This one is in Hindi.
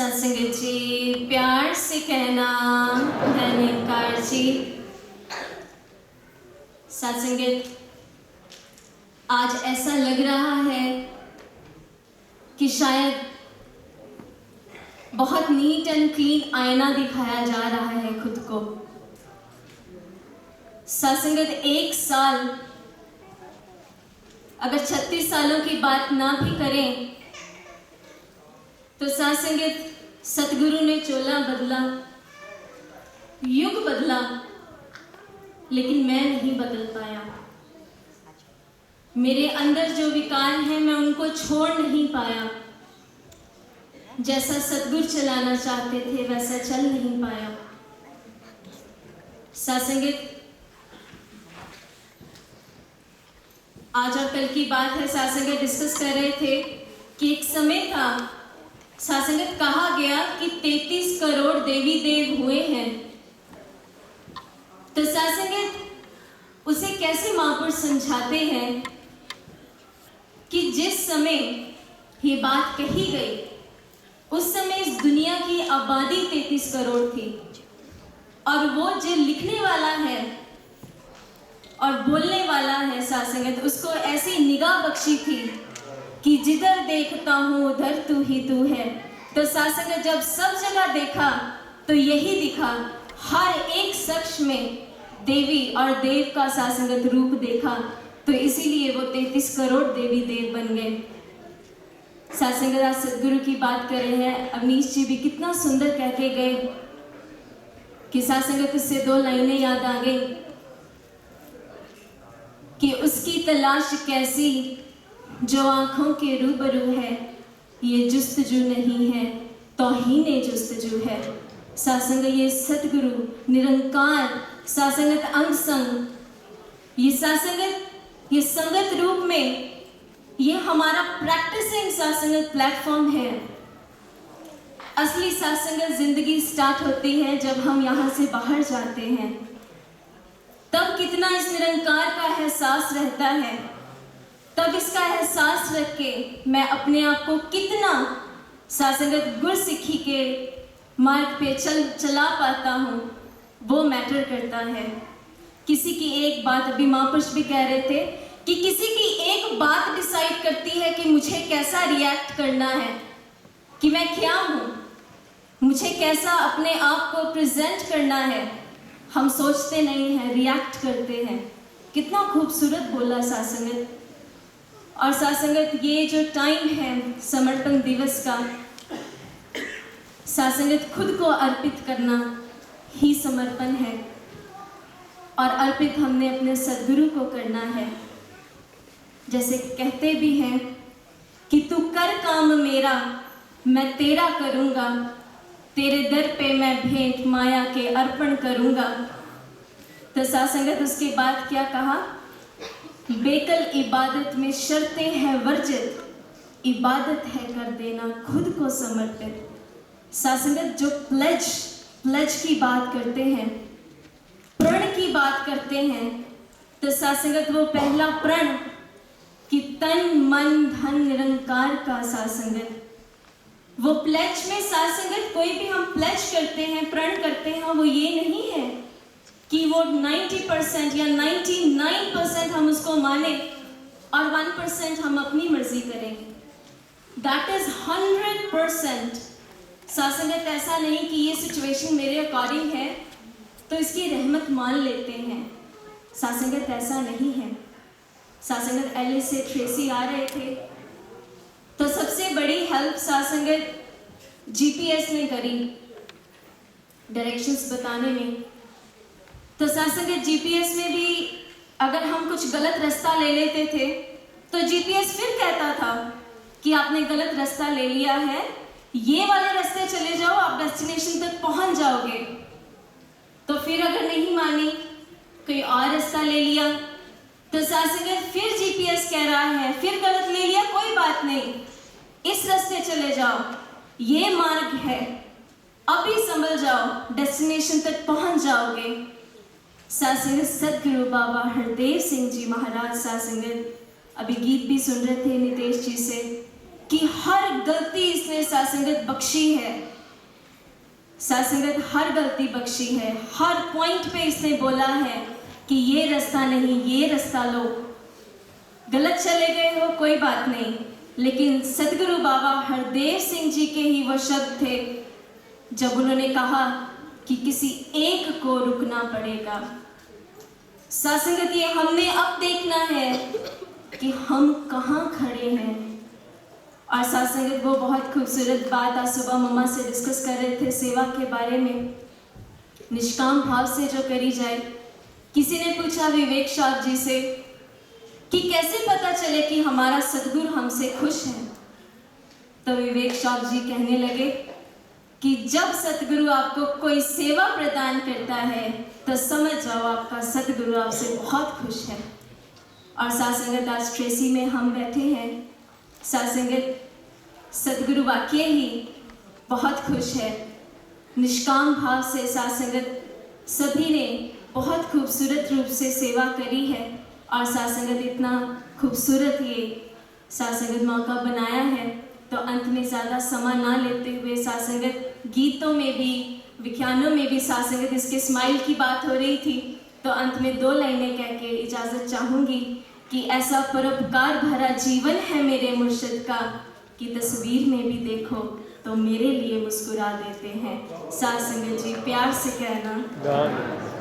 सत्संग जी प्यार से कहना धन्यकार जी। सत्संग आज ऐसा लग रहा है कि शायद बहुत नीट एंड क्लीन आईना दिखाया जा रहा है खुद को। सत्संगत एक साल अगर 36 सालों की बात ना भी करें तो सत्संगत सतगुरु ने चोला बदला, युग बदला, लेकिन मैं नहीं बदल पाया। मेरे अंदर जो विकार हैं मैं उनको छोड़ नहीं पाया। जैसा सतगुरु चलाना चाहते थे वैसा चल नहीं पाया। सत्संगत आज और कल की बात है, सत्संगत डिस्कस कर रहे थे कि एक समय था, सत्संगत कहा गया कि 33 करोड़ देवी देव हुए हैं। तो सत्संगत उसे कैसे महापुरुष समझाते हैं कि जिस समय ये बात कही गई उस समय इस दुनिया की आबादी 33 करोड़ थी और वो जो लिखने वाला है और बोलने वाला है सत्संगत उसको ऐसी निगाह बख्शी थी कि जिधर देखता हूँ उधर तू ही तू है। तो सत्संगत जब सब जगह देखा तो यही दिखा, हर एक शख्स में देवी और देव का सत्संगत रूप देखा। तो इसीलिए वो 33 करोड़ देवी देव बन गए। सत्संगत आज सतगुरु की बात कर रहे हैं। अवनीश जी भी कितना सुंदर कह के गए कि सत्संगत उससे 2 लाइनें याद आ गई कि उसकी तलाश कैसी जो आंखों के रूबरू है, ये जुस्तजू नहीं है तौहीने जुस्तजू है। सत्संग ये सतगुरु निरंकार सत्संगत अंग संग, ये सत्संगत ये संगत रूप में ये हमारा प्रैक्टिसिंग सत्संगत प्लेटफॉर्म है। असली सत्संगत जिंदगी स्टार्ट होती है जब हम यहाँ से बाहर जाते हैं, तब कितना इस निरंकार का एहसास रहता है। तब इसका एहसास रख के मैं अपने आप को कितना सत्संगत गुरसिक्खी के मार्ग पे चला पाता हूँ, वो मैटर करता है। किसी की एक बात, अभी महापुरुष भी कह रहे थे कि किसी की एक बात डिसाइड करती है कि मुझे कैसा रिएक्ट करना है, कि मैं क्या हूँ, मुझे कैसा अपने आप को प्रेजेंट करना है। हम सोचते नहीं हैं, रिएक्ट करते हैं। कितना खूबसूरत बोला सत्संगत। और सत्संगत ये जो टाइम है समर्पण दिवस का, सत्संगत खुद को अर्पित करना ही समर्पण है और अर्पित हमने अपने सद्गुरु को करना है। जैसे कहते भी हैं कि तू कर काम मेरा मैं तेरा करूँगा, तेरे दर पे मैं भेंट माया के अर्पण करूँगा। तो सत्संगत उसके बाद क्या कहा, बेकल इबादत में शर्तें हैं वर्जित, इबादत है कर देना खुद को समर्पित। सत्संगत जो प्लेज की बात करते हैं, प्रण की बात करते हैं, तो सत्संगत वो पहला प्रण कि तन मन धन निरंकार का सत्संगत, वो प्लेज में सत्संगत कोई भी हम प्लेज करते हैं, प्रण करते हैं, वो ये नहीं है कि वो 90% या 99% हम उसको माने और 1% हम अपनी मर्जी करें। That is 100%। सत्संगत ऐसा नहीं कि ये सिचुएशन मेरे अकॉर्डिंग है तो इसकी रहमत मान लेते हैं। सत्संगत ऐसा नहीं है। सत्संगत एल से ट्रेसी आ रहे थे तो सबसे बड़ी हेल्प सत्संगत जीपीएस ने करी डायरेक्शंस बताने में। तो सत्संगत जीपीएस में भी अगर हम कुछ गलत रास्ता ले लेते थे तो जीपीएस फिर कहता था कि आपने गलत रास्ता ले लिया है, ये वाले रास्ते चले जाओ, आप डेस्टिनेशन तक पहुंच जाओगे। तो फिर अगर नहीं मानी, कोई और रास्ता ले लिया, तो सत्संगत फिर जीपीएस कह रहा है फिर गलत ले लिया, कोई बात नहीं, इस रास्ते चले जाओ, ये मार्ग है, अभी संभल जाओ, डेस्टिनेशन तक पहुंच जाओगे। सत्संगत सतगुरु बाबा हरदेव सिंह जी महाराज सत्संगत अभी गीत भी सुन रहे थे नितेश जी से कि हर गलती इसने साथ संगत बख्शी है। साथ संगत हर गलती बख्शी है। हर पॉइंट पे इसने बोला है कि ये रास्ता नहीं, ये रास्ता लो। गलत चले गए हो कोई बात नहीं, लेकिन सतगुरु बाबा हरदेव सिंह जी के ही वो शब्द थे जब उन्होंने कहा कि किसी एक को रुकना पड़ेगा। साथ संगत ये हमने अब देखना है कि हम कहाँ खड़े हैं। और साथ संगत वो बहुत खूबसूरत बात आज सुबह मम्मा से डिस्कस कर रहे थे सेवा के बारे में, निष्काम भाव से जो करी जाए। किसी ने पूछा विवेक शाह जी से कि कैसे पता चले कि हमारा सतगुरु हमसे खुश है। तो विवेक शाह जी कहने लगे कि जब सतगुरु आपको कोई सेवा प्रदान करता है तो समझ जाओ आपका सतगुरु आपसे बहुत खुश है। और साथ संगत आज ट्रेसी में हम बैठे हैं। साथ संगत सतगुरु वाकई ही बहुत खुश है। निष्काम भाव से साथ संगत सभी ने बहुत खूबसूरत रूप से सेवा करी है। और साथ संगत इतना खूबसूरत ये साथ संगत मौका बनाया है, तो अंत में ज़्यादा समय ना लेते हुए साथ संगत गीतों में भी व्याख्यानों में भी साथ संगत इसके स्माइल की बात हो रही थी, तो अंत में 2 लाइनें कह के इजाज़त चाहूँगी कि ऐसा परोपकार भरा जीवन है मेरे मुर्शिद का कि तस्वीर में भी देखो तो मेरे लिए मुस्कुरा देते हैं। साथ संगत जी प्यार से कहना।